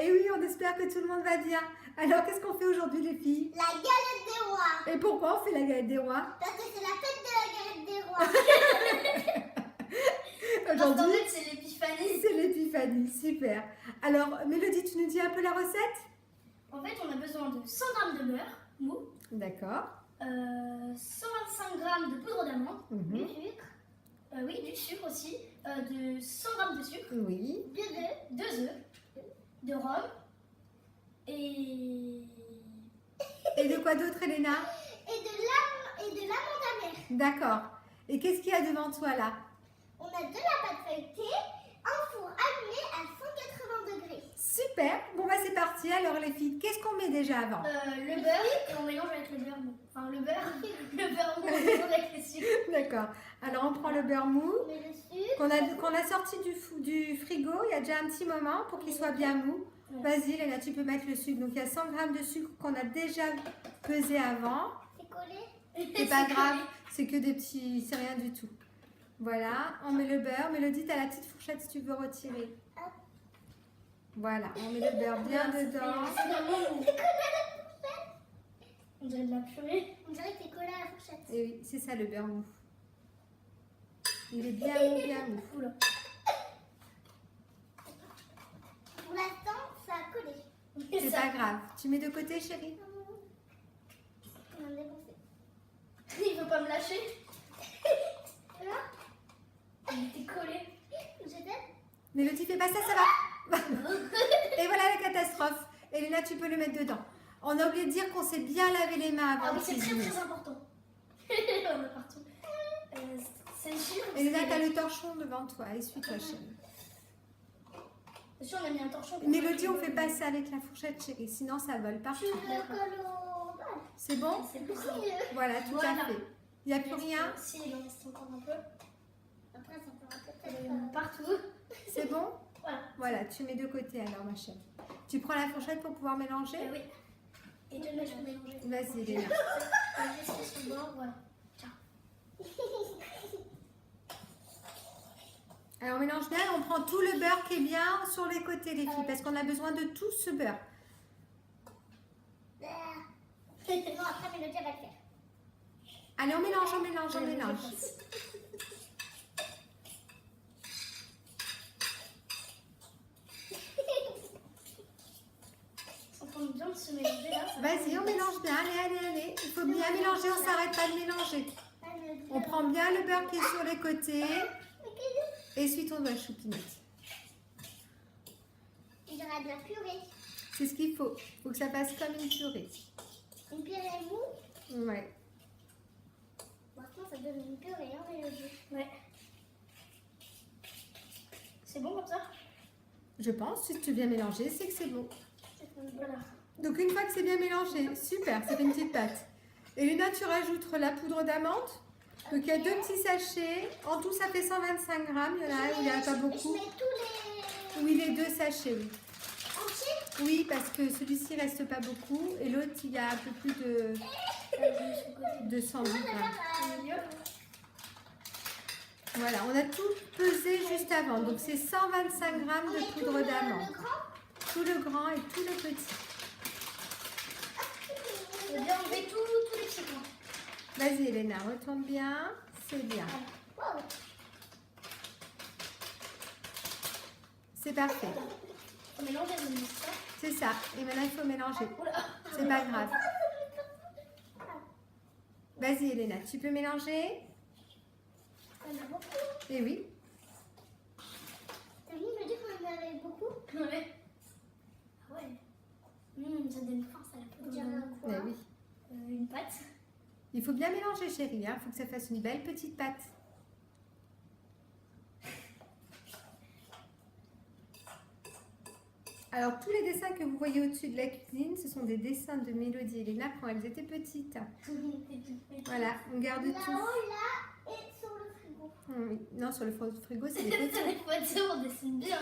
Et oui, on espère que tout le monde va bien. Alors, qu'est-ce qu'on fait aujourd'hui, les filles? La galette des rois. Et pourquoi on fait la galette des rois? Parce que c'est la fête de la galette des rois. Parce qu'en Aujourd'hui, fait, c'est l'épiphanie. c'est l'épiphanie. Super. Alors, Mélodie, tu nous dis un peu la recette? En fait, on a besoin de 100 g de beurre mou, D'accord. 125 g de poudre d'amande, Mhm. du sucre, oui, du sucre aussi, de 100 g de sucre, Oui. 2 œufs, de rhum et... Et de quoi d'autre, Elena? Et de l'amande amère. D'accord. Et qu'est-ce qu'il y a devant toi, là? On a de la pâte feuilletée, un four allumé à 180 degrés. Super. Bon, bah, c'est parti. Alors, les filles, qu'est-ce qu'on met déjà avant? le beurre, et on mélange avec le beurre mou. Enfin, le beurre mou, on mélange avec le sucre. D'accord. Alors, on prend le beurre mou On met le sucre. qu'on a sorti du frigo. Il y a déjà un petit moment pour qu'il soit bien mou. Vas-y, Léna, tu peux mettre le sucre. Donc, il y a 100 g de sucre qu'on a déjà pesé avant. C'est collé. C'est pas grave, c'est que des petits, c'est rien du tout. Voilà, on met le beurre. Mélodie, tu as la petite fourchette si tu veux retirer. Voilà, on met le beurre bien dedans. C'est vraiment mou. On dirait de la purée. On dirait que c'est collé à la fourchette. Et oui, c'est ça le beurre mou. Il est bien mou, bien mou. Oula. Pour l'instant, ça a collé. C'est pas grave. Tu mets de côté, chérie? On a décompté. Il veut pas me lâcher. Là, Il était collé. je t'aide. Mélodie, fais pas ça, ça va. Et voilà la catastrophe. Elena, tu peux le mettre dedans. On a oublié de dire qu'on s'est bien lavé les mains Ah avant oui, de c'est très cuisiner. très important. On a partout. C'est sûr. Elena, tu as le torchon devant toi. Essuie-toi, chérie. C'est sûr, on a mis un torchon. pour Mélodie, que- on fait pas ça avec la fourchette, chérie. Sinon, ça vole Tu partout. le colles au bal. C'est bon? C'est plus ça. Mieux. Voilà, tout Voilà. à fait. Il n'y a plus rien? Si, il en reste encore un peu. Après, ça fera Il y peut-être. en a partout. C'est bon? Voilà. Voilà, tu mets de côté alors, ma chérie. Tu prends la fourchette pour pouvoir mélanger? Oui. Et de mettre pour mélanger. Vas-y, Léna. Rester sur le bord, voilà. Alors, on mélange bien. On prend tout le beurre qui est bien sur les côtés, les filles, parce qu'on a besoin de tout ce beurre. Non, après, Mélodie, elle va le faire. Allez, on mélange, on mélange, on mélange. Ça prend bien de se mélanger là. ça Vas-y, on mélange bien. Allez, allez, allez. Il faut bien mélanger, on s'arrête pas de mélanger. Ah, Mélodie, On prend bien le beurre qui est sur les côtés. Essuie ton doigt, choupinette. il y aura de la purée. C'est ce qu'il faut. Il faut que ça fasse comme une purée. Une purée mou. Ouais. Maintenant, ça donne une purée, hein, Mélodie. Ouais. C'est bon comme ça? Je pense, si tu viens mélanger, c'est que c'est bon. Voilà. Donc une fois que c'est bien mélangé, super, ça fait une petite pâte. Et Luna, tu rajoutes la poudre d'amande. Donc il y a 2 petits sachets. En tout, ça fait 125 grammes. Il y en a un où il n'y en a pas Je beaucoup. mets tous les Oui, les 2 sachets, oui. entiers. Oui, parce que celui-ci reste pas beaucoup. Et l'autre, il y a un peu plus de 110 grammes. Au milieu. Voilà, on a tout pesé juste avant. Donc c'est 125 grammes On de met tout poudre d'amande. le grand. Tout le grand et tout le petit. On va bien enlever tous les petits coins. Vas-y, Elena, retourne bien. C'est bien. Wow. C'est parfait. On mélange les deux, ça. C'est ça. Et maintenant, il faut mélanger. Oula. C'est pas grave. Vas-y, Elena, tu peux mélanger? On a beaucoup. Eh oui. T'as vu, me dire qu'on en avait beaucoup. Ouais. Ah ouais. Ça donne force à la On poudre. dirait un Eh quoi. oui. Une pâte. Il faut bien mélanger, chérie. Il faut que ça fasse une belle petite pâte. Alors, tous les dessins que vous voyez au-dessus de la cuisine, ce sont des dessins de Mélodie et Léna quand elles étaient petites. Voilà, on garde Là-haut, tout. là, et sur le frigo. Oui. Non, sur le frigo, c'est des C'est photos. les photos, on dessine bien.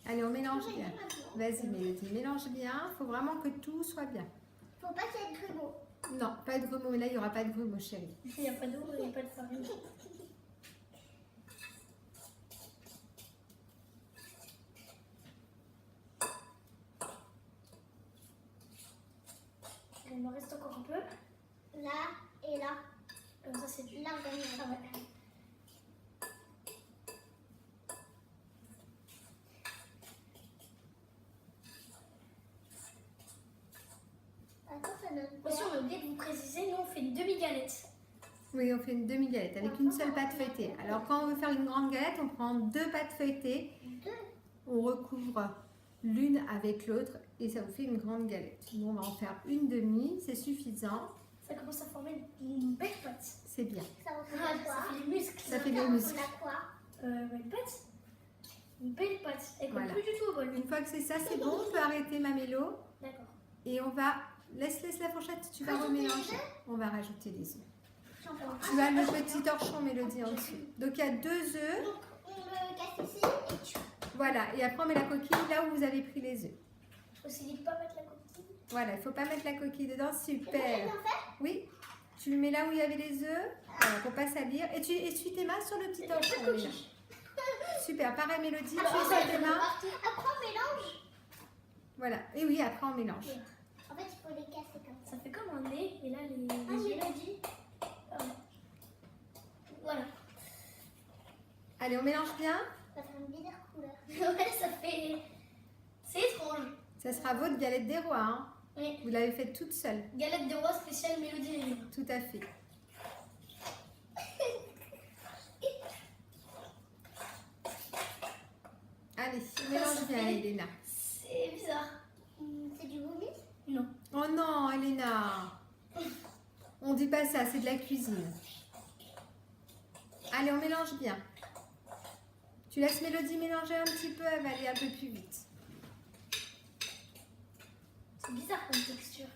Allez, on mélange bien. Vas-y, Mélodie, mélange bien. Il faut vraiment que tout soit bien. Faut pas qu'il y ait de grumeaux. Non, pas de grumeaux. Là, il n'y aura pas de grumeaux, chérie. Il n'y a pas d'eau, il n'y a pas de farine. reste encore un peu. Là et là. Ça, c'est du. Là, on gagne. Ah ouais. Attends, ça donne quoi? Aussi, on a oublié de vous préciser, nous, on fait une demi-galette. Oui, on fait une demi-galette avec une seule pâte feuilletée. Alors, quand on veut faire une grande galette, on prend 2 pâtes feuilletées. Deux. On recouvre l'une avec l'autre et ça vous fait une grande galette. Nous, on va en faire une demi, c'est suffisant. Ça commence à former une belle pâte. C'est bien. Ça ressemble Ah, à quoi? ça fait les muscles. Ça fait des ressemble muscles. à quoi? Une pâte. Une belle pâte. Elle colle Voilà. plus du tout au bol. Une fois que c'est ça, c'est bon, on peut arrêter ma mélo. D'accord. Et on va... Laisse la fourchette, tu vas Rajouter les remélanger. On va rajouter les œufs. J'en prends. Tu as le petit torchon Mélodie en dessous. Donc il y a 2 œufs. Donc, on le casse ici et tu. Voilà, et après on met la coquille là où vous avez pris les œufs. Il faut aussi de pas mettre la coquille. Voilà, il ne faut pas mettre la coquille dedans, C'est bon, j'ai super. bien fait? Oui, tu le mets là où il y avait les œufs, voilà, pour pas salir. Et tu essuies tes mains sur le petit Il y a pas de torchon. coquille. Mélodie. Super, pareil Mélodie, tu Alors, essuies tes mains. Après, on mélange. Voilà, et oui, après on mélange. En fait, il faut les casser comme ça. Ça fait comme un nez. Et là, les Mélodie. Ah ouais. Voilà. Allez, on mélange bien. Ça fait une bizarre couleur. Ouais, ça fait. C'est étrange. Ça sera votre galette des rois, hein. Oui. Vous l'avez faite toute seule, Galette de roi spéciale Mélodie. tout à fait. Allez, mélange bien Elena. C'est bizarre. C'est du vomi? Non. Oh non, Elena. On dit pas ça, c'est de la cuisine. Allez, on mélange bien. Tu laisses Mélodie mélanger un petit peu, elle va aller un peu plus vite. C'est bizarre comme texture.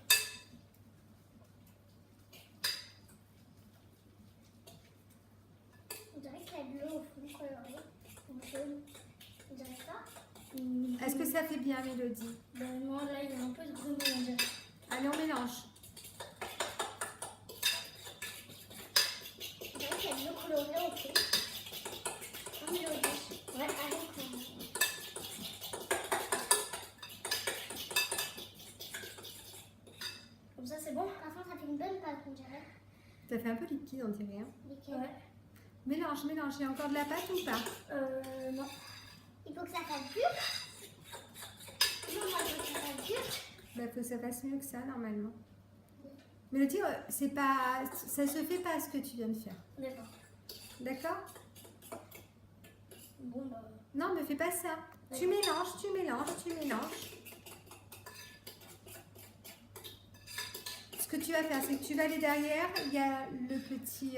On dirait qu'il y a de l'eau au fond coloré. Ou jaune. On dirait ça. Est-ce que ça fait bien, Mélodie? Ben, moi, là, il y a un peu de grumeau, on dirait. Allez, on mélange. On dirait qu'il y a de l'eau colorée au fond. Un mélodie. Ouais, avec Comme ça, c'est bon? Franchement, ça fait une bonne pâte, on dirait. Ça fait un peu liquide, on dirait. Hein. Nickel. Ouais. Mélange, mélange. Il y a encore de la pâte ou pas? Non. Il faut que ça fasse dur. Non, moi, je veux que ça fasse dur. Il faut que ça fasse mieux que ça, normalement. Mélodie, c'est pas, ça se fait pas ce que tu viens de faire. D'accord. D'accord? Bon, bah. Non, mais fais pas ça. Tu mélanges, tu mélanges, tu mélanges. Ce que tu vas faire, c'est que tu vas aller derrière. Il y a le petit...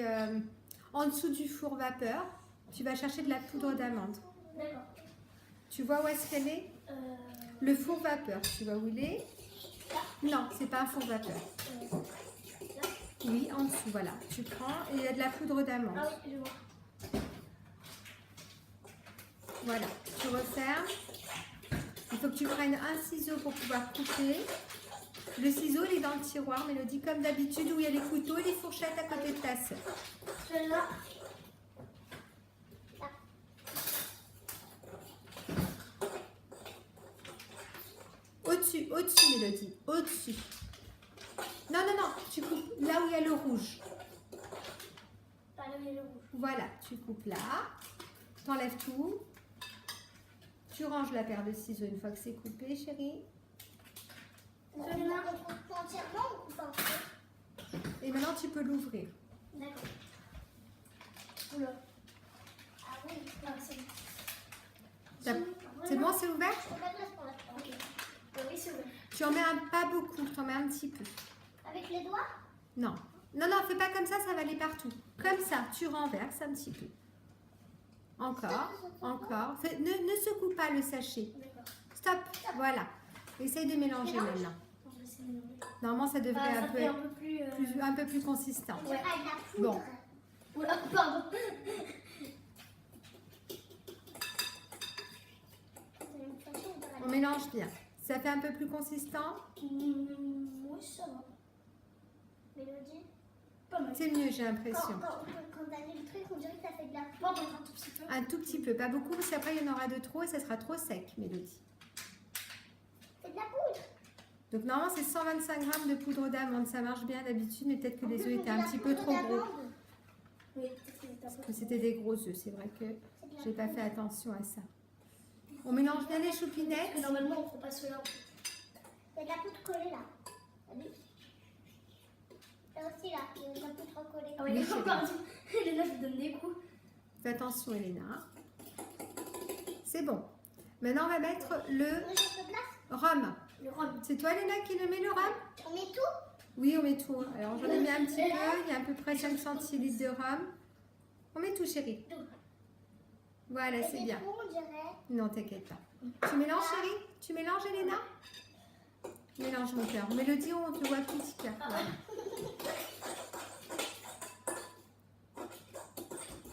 en dessous du four vapeur, tu vas chercher de la poudre d'amande. D'accord. Tu vois où est-ce qu'elle est? Le four vapeur, tu vois où il est? Non, c'est pas un four vapeur. Oui, en dessous, voilà. Tu prends et il y a de la poudre d'amande. Ah oui, je vois. Voilà, tu refermes. Il faut que tu prennes un ciseau pour pouvoir couper. Le ciseau, il est dans le tiroir, Mélodie, comme d'habitude, où il y a les couteaux et les fourchettes à côté de ta sœur. Celle-là. Au-dessus, Mélodie, au-dessus. Non, non, non, tu coupes là où il y a le rouge. Pas là où il y a le rouge. Voilà, tu coupes là. T'enlèves tout. Tu ranges la paire de ciseaux une fois que c'est coupé, chérie. Celui-là, on coupe entièrement ou on coupe un peu? Et maintenant, tu peux l'ouvrir. D'accord. Oula. Ah oui. Ah, c'est bon. C'est bon, c'est ouvert? On a de place pour la prendre. Ok. Oui, c'est ouvert. Tu en mets pas beaucoup, tu en mets un petit peu. Avec les doigts? Non. Non, non, fais pas comme ça va aller partout. Comme ça, tu renverses un petit peu. Encore, encore. Ne secoue pas le sachet. D'accord. Stop, voilà. Essaye de mélanger Mélange. maintenant. On va essayer de mélanger. Normalement, ça devrait Ça fait un peu plus. un peu plus consistant. On dirait de la poudre. Bon. Oula, pardon. On mélange bien. Ça fait un peu plus consistant? Oui, ça va. Mélodie? Pas mal. C'est mieux, j'ai l'impression. Quand t'as mis le truc, on dirait que ça fait de la poudre. Pardon, un tout petit peu. Un tout petit peu, pas beaucoup, parce qu'après, il y en aura de trop et ça sera trop sec, Mélodie. C'est de la poudre. Donc normalement c'est 125 grammes de poudre d'amande, ça marche bien d'habitude, mais peut-être que les œufs étaient un petit peu trop gros. Oui, peut-être qu'il est un peu Parce que c'était des gros œufs, c'est vrai que j'ai pas fait attention à ça. On mélange bien les choupinettes. Mais normalement, on ne prend pas cela. Il y a de la poudre collée là. T'as vu? Là aussi là, il y a de la poudre collée. Ah oui, Oui, d'accord, c'est pardon. Elena, je donne des coups. Fais attention Elena. C'est bon. Maintenant on va mettre le Moi j'ai de place. rhum. Le rhum. C'est toi Elena qui le met le rhum? On met tout. Oui, on met tout. Alors j'en ai mis un petit peu, il y a à peu près 5 centilitres de rhum. On met tout chérie. Voilà, Et c'est des bien. trous, on dirait. Non, t'inquiète pas. Tu mélanges chérie? Tu mélanges Elena? Mélange mon cœur. Mélodie, on te voit petit cœur. Voilà.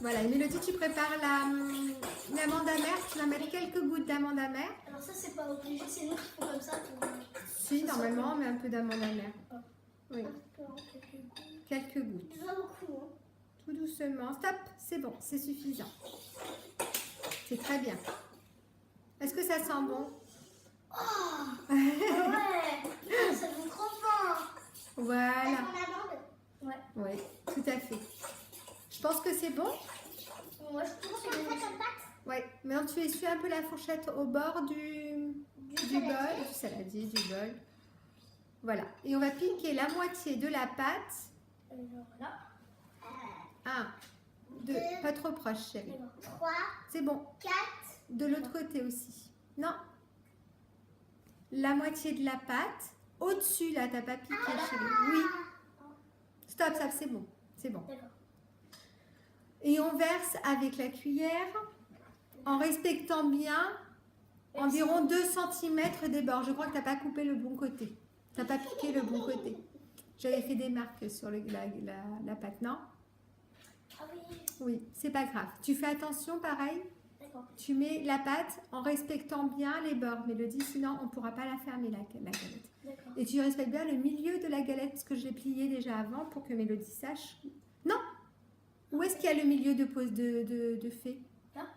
Voilà, et Mélodie, tu prépares l'amande amère. Tu vas mettre quelques gouttes d'amande amère. Alors ça, c'est pas obligé, c'est nous qui font comme ça. Pour... Si, normalement, on met un peu d'amande amère. Oui, quelques gouttes. Pas beaucoup. Hein. Tout doucement. Stop, c'est bon, c'est suffisant. C'est très bien. Est-ce que ça sent bon? Oh ouais, ça vous trop fort. Voilà. Avec mon amande. Ouais. Oui, tout à fait. Je pense que c'est bon. Moi, je trouve que On c'est fait bon. comme pâte. Oui, maintenant tu essuies un peu la fourchette au bord du bol, du saladier, du bol. Voilà. Et on va piquer la moitié de la pâte. Voilà. 1, 2, pas trop proche chérie. 3, C'est bon. 4. De l'autre côté aussi. Non. La moitié de la pâte. Au-dessus, là, t'as pas piqué chérie. Oui. Stop, ça c'est bon. C'est bon. D'accord. Et on verse avec la cuillère en respectant bien environ 2 cm des bords. Je crois que tu n'as pas coupé le bon côté. Tu n'as pas piqué le bon côté. J'avais fait des marques sur la pâte, non? Ah oui. Oui, c'est pas grave. Tu fais attention, pareil. D'accord. Tu mets la pâte en respectant bien les bords, Mélodie, sinon on ne pourra pas la fermer, la galette. D'accord. Et tu respectes bien le milieu de la galette, parce que je l'ai plié déjà avant pour que Mélodie sache. Non! Où est-ce qu'il y a le milieu de pose de fée? Là.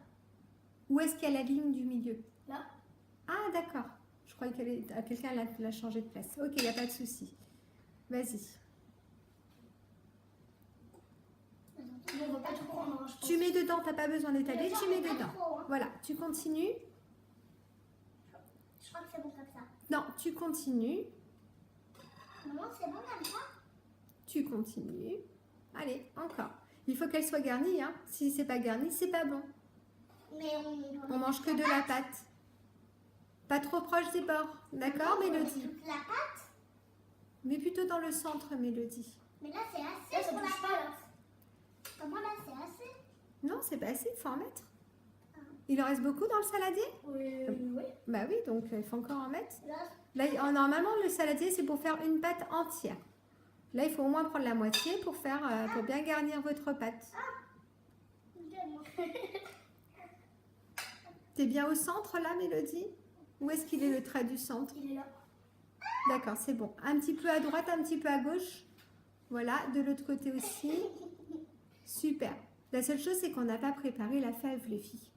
Où est-ce qu'il y a la ligne du milieu? Là. Ah, d'accord. Je croyais que quelqu'un l'a changé de place. Ok, il n'y a pas de souci. Vas-y. Bon, on va pas tout prendre, hein, je pense. Tu mets dedans, tu n'as pas besoin d'étaler, tu mets Pas dedans. trop, hein. Voilà, tu continues. Je crois que c'est bon comme ça. Non, tu continues. Maman, c'est bon comme ça? Tu continues. Allez, encore. Il faut qu'elle soit garnie. Hein. Si c'est pas garni, c'est pas bon. Mais On mange que de la pâte. Pas trop proche des bords. D'accord, Mélodie? toute la pâte. Mais plutôt dans le centre, Mélodie. Mais là, c'est assez Là, ça pour la bouge pas, pâte. là. Comment là, c'est assez? Non, c'est pas assez, il faut en mettre. Il en reste beaucoup dans le saladier? Oui, oui. Bah oui, donc il faut encore en mettre. Là, Là, normalement, le saladier, c'est pour faire une pâte entière. Là, il faut au moins prendre la moitié pour bien garnir votre pâte. T'es bien au centre, là, Mélodie? Où est-ce qu'il est le trait du centre? Il est là. D'accord, c'est bon. Un petit peu à droite, un petit peu à gauche. Voilà, de l'autre côté aussi. Super. La seule chose, c'est qu'on n'a pas préparé la fève, les filles.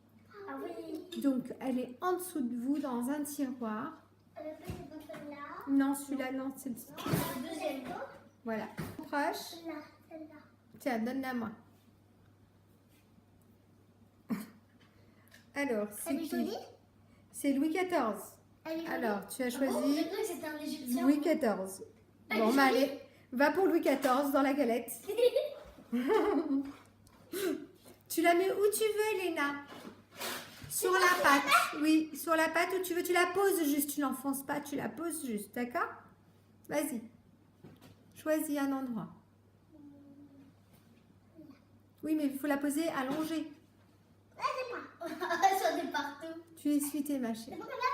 Ah oui. Donc, elle est en dessous de vous, dans un tiroir. le petit dans celle-là. Non, celui-là, non, c'est le... Le deuxième. Voilà. Proche. Celle-là, celle-là. Tiens, donne-la moi. Alors, c'est Elle est qui? jolie? C'est Louis XIV. Elle est jolie. Alors, tu as Oh, choisi j'ai cru que c'était un Égyptien. Louis XIV. Bon, bah, allez, va pour Louis XIV dans la galette. Tu la mets où tu veux, Léna. Sur la pâte. Oui, sur la pâte où tu veux. Tu la poses juste, tu l'enfonces pas, tu la poses juste, d'accord? Vas-y. Choisis un endroit. Oui, mais il faut la poser allongée. Sur des partout. Tu essuies tes machines. C'est bon comme ça?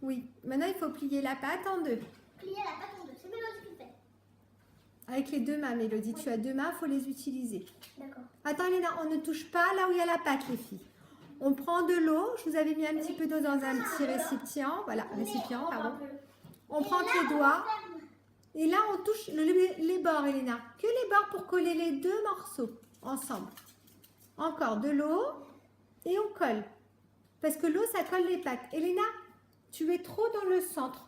Oui. Maintenant, il faut plier la pâte en deux. Plier la pâte en deux. C'est Mélodie qui le fait. Avec les deux mains, Mélodie. Tu as deux mains, il faut les utiliser. D'accord. Attends, Léna, on ne touche pas là où il y a la pâte, les filles. On prend de l'eau. Je vous avais mis un petit peu d'eau dans un petit récipient. Voilà, récipient, pardon. On prend tes doigts. Et là, on touche les bords, Léna. Que les bords pour coller les deux morceaux ensemble. Encore de l'eau. Et on colle. Parce que l'eau, ça colle les pâtes. Elena, tu es trop dans le centre.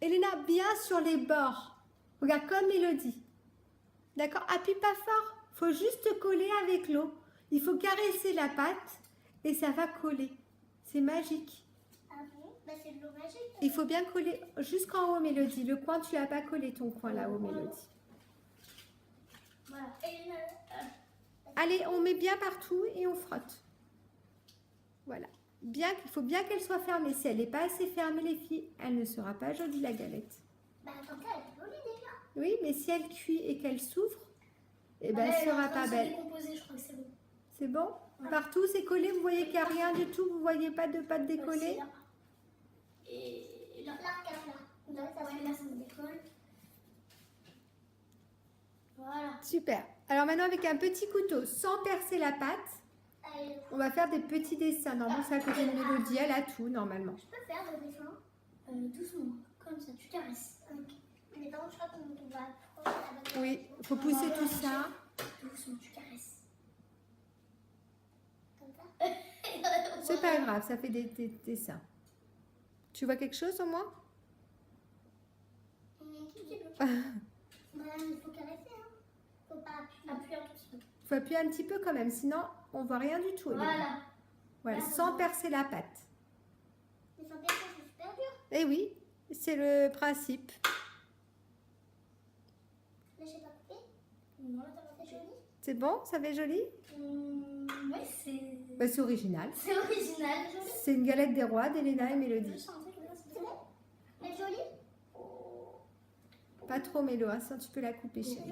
Elena, bien sur les bords. Regarde comme Mélodie. D'accord? Appuie pas fort. Faut juste coller avec l'eau. Il faut caresser la pâte et ça va coller. C'est magique. Ah bon? Bah, c'est de l'eau magique. Il faut bien coller jusqu'en haut, Mélodie. Le coin, tu l'as pas collé ton coin là-haut, Mélodie. Voilà. Et Allez, on met bien partout et on frotte. Voilà. Bien, il faut bien qu'elle soit fermée. Si elle n'est pas assez fermée, les filles, elle ne sera pas jolie, la galette. Bah, comme ça, elle est jolie déjà. Oui, mais si elle cuit et qu'elle souffre, eh ben, elle ne sera pas belle. Décomposé, je crois que c'est bon. C'est bon? Ouais. Partout, c'est collé. Vous voyez qu'il n'y a rien du tout. Vous voyez pas de pâte décollée? Et là, Là, regarde là. là, ça se décolle. Voilà. Super. Alors maintenant, avec un petit couteau, sans percer la pâte, Allez, on va faire des petits dessins. Normalement, c'est à côté de Mélodie. Elle a tout, normalement. je peux faire le dessin? Doucement, comme ça, tu caresses. Ok. Mais non, je crois qu'on va prendre avec la- Oui, il faut pousser tout ça. Doucement, tu caresses. Comme ça. C'est pas grave, ça fait des dessins. Tu vois quelque chose au moins? Il faut caresser, hein. Faut pas appuyer. Appuie un tout petit peu. Il faut appuyer un petit peu quand même, sinon on voit rien du tout. Elena. Voilà. Voilà, sans percer la pâte. Mais sans percer, c'est super dur. Eh oui, c'est le principe. Là, je sais pas couper. Non, là, t'as pas C'est fait joli. C'est bon? Ça fait joli? Ouais, c'est. Bah, c'est original. C'est original. C'est une galette des rois d'Elena et Mélodie. C'est bon. Mais joli. Pas trop Mélo, hein, sinon tu peux la couper chérie.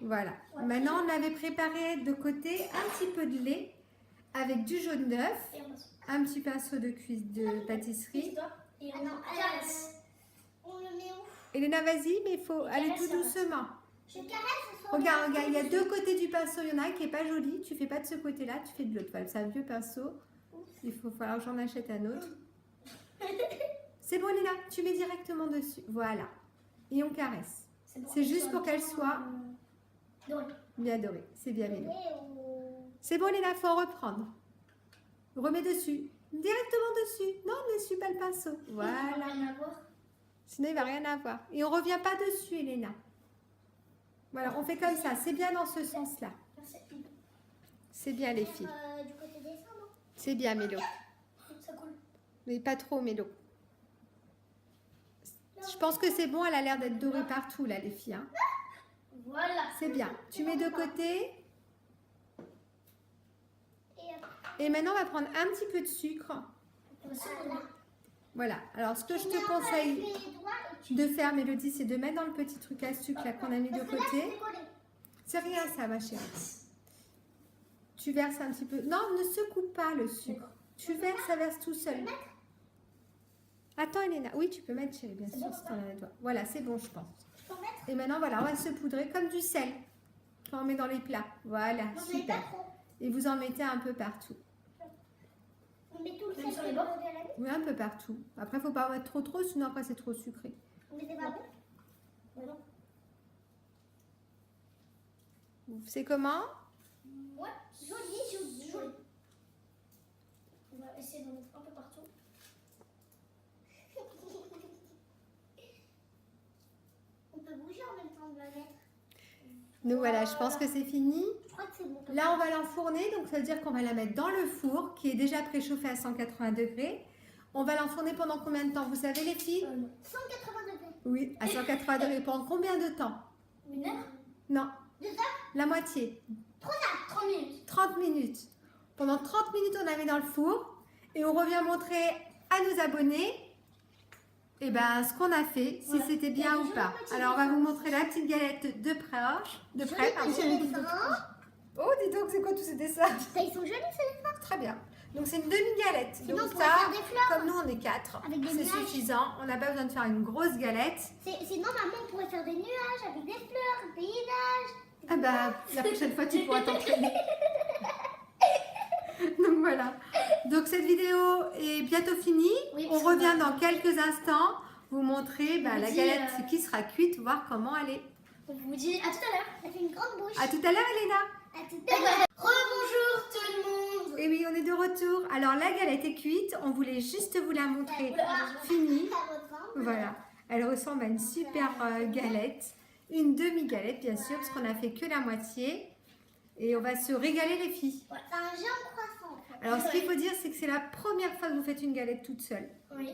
Voilà. Voilà. Maintenant, on avait préparé de côté un petit peu de lait avec du jaune d'œuf, Et on passe. un petit pinceau de cuisse de pâtisserie. Et toi. Et Ah on non, caresse. on le met où? Elena, vas-y, mais il faut aller tout doucement. Je caresse sur Regarde, regarde, il y a deux côtés du pinceau. Il y en a un qui est pas joli. Tu fais pas de ce côté-là, tu fais de l'autre. Voilà, c'est un vieux pinceau. Il faut falloir que j'en achète un autre. C'est bon, Elena, tu mets directement dessus. Voilà. Et on caresse. bon. C'est juste pour qu'elle soit dorée. bien dorée. C'est bien, Mélo. ou... C'est bon, Elena, faut en reprendre. Remets dessus. Directement dessus. Non, ne suis pas le pinceau. Voilà. Rien à voir. Sinon, il va rien avoir. Et on revient pas dessus, Elena. Voilà, on fait comme ça. C'est bien dans ce sens-là. Merci. C'est bien, les filles. Du côté des seins, non? C'est bien, Mélo. Ça coule. Mais pas trop, Mélo. Je pense que c'est bon. Elle a l'air d'être dorée partout, là, les filles. Hein. Voilà. C'est bien. Tu mets de côté. Et Et maintenant, on va prendre un petit peu de sucre. On va saupoudrer. Voilà. Alors, ce que je mets te un peu conseille avec les doigts et tu... de faire, Mélodie, c'est de mettre dans le petit truc à sucre là qu'on a mis de Parce que là, côté. c'est collé. C'est rien ça, ma chérie. Tu verses un petit peu. Non, ne secoue pas le sucre. Tu verses, ça verse tout seul. Attends, Elena. Oui, tu peux mettre, chérie, bien C'est sûr, bon, si t'en as les doigts. Voilà, c'est bon, je pense. Je peux en mettre? Et maintenant, voilà, on va se poudrer comme du sel. Quand on met dans les plats. Voilà, Non, mais pas super. trop. Et vous en mettez un peu partout. On met tout le Même sel sur les que bords? vous avez à la vie. Oui, un peu partout. Après, faut pas en mettre trop, sinon après, c'est trop sucré. Mais c'est pas bon. Bah non. C'est comment? Ouais. Joli, joli. On va essayer d'en mettre un peu partout. On peut bouger en même temps de la mettre. Donc voilà, je pense que c'est fini. Je crois que c'est bon. Là, on va l'enfourner, donc ça veut dire qu'on va la mettre dans le four qui est déjà préchauffé à 180 degrés. On va l'enfourner pendant combien de temps? Vous savez, les filles? Non. 180 degrés. Oui, à 180 degrés. Pendant combien de temps? Une heure. Non, 2 heures? la moitié. 30 minutes. 30 minutes. Pendant 30 minutes, on la met dans le four et on revient montrer à nos abonnés eh ben, ce qu'on a fait, si Voilà. c'était bien ou pas. Alors, on va vous montrer la petite galette de près. Pardon. Joli petit dessin. Oh, dis donc, c'est quoi tous ces dessins? Ils sont jolis, ces dessins. Très bien. Donc, c'est une demi-galette. Sinon, Donc on pourrait ça, faire des fleurs. comme nous, on est 4, Avec des c'est nuages. suffisant. On n'a pas besoin de faire une grosse galette. Sinon, maman, on pourrait faire des nuages avec des fleurs, des paysage. Ah bah, la prochaine fois, tu pourras t'entraîner. Donc voilà. Donc cette vidéo est bientôt finie. Oui, On parce qu'on revient va- dans quelques instants vous montrer On la dit, galette qui sera cuite, voir comment elle est. On vous dit à tout à l'heure. Elle fait une grande bouche. À tout à l'heure, Elena. À tout à l'heure. Rebonjour tout le monde. Et oui, on est de retour. Alors la galette est cuite. On voulait juste vous la montrer finie. Ça ressemble. Voilà. Elle ressemble à une super galette. Une demi-galette, bien sûr, parce qu'on a fait que la moitié. Et on va se régaler, les filles. C'est un géant croissant. En fait. Alors, ce qu'il faut dire, c'est que c'est la première fois que vous faites une galette toute seule. Oui.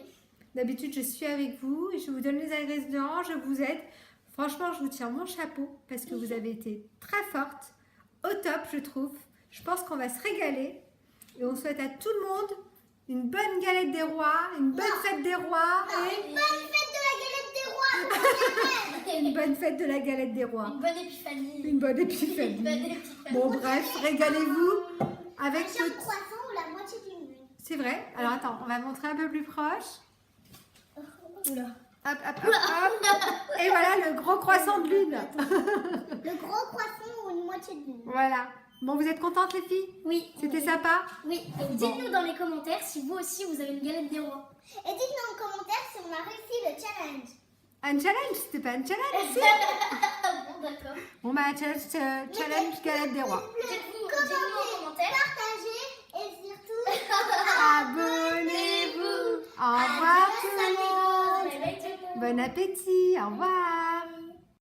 D'habitude, je suis avec vous, je vous donne les ingrédients, je vous aide. Franchement, je vous tiens mon chapeau parce que vous avez été très forte, au top, je trouve. Je pense qu'on va se régaler et on souhaite à tout le monde une bonne galette des rois, une bonne fête des rois Une bonne fête de la galette des rois. et une bonne fête de la galette des rois. Une bonne épiphanie. Une bonne Une épiphanie. bonne épiphanie. Bon, bref, régalez-vous avec Un géant ce... croissant ou la moitié d'une lune. C'est vrai. Alors, attends, on va montrer un peu plus proche. Oula. Hop, hop, hop, hop. Et voilà le gros croissant de lune. Le gros croissant ou une moitié de lune. Voilà. Bon, vous êtes contentes, les filles? Oui. C'était sympa? Oui. Et dites-nous dans les commentaires si vous aussi vous avez une galette des rois. Et dites-nous en commentaire si on a réussi le challenge. Un challenge? C'était pas un challenge, si? Bon, d'accord. Bon, bah, challenge galette des rois. Dites-nous en commentaire. Partagez et surtout Abonnez-vous. Au revoir tout le monde. Bye bye tout le monde. Bon appétit. Au revoir.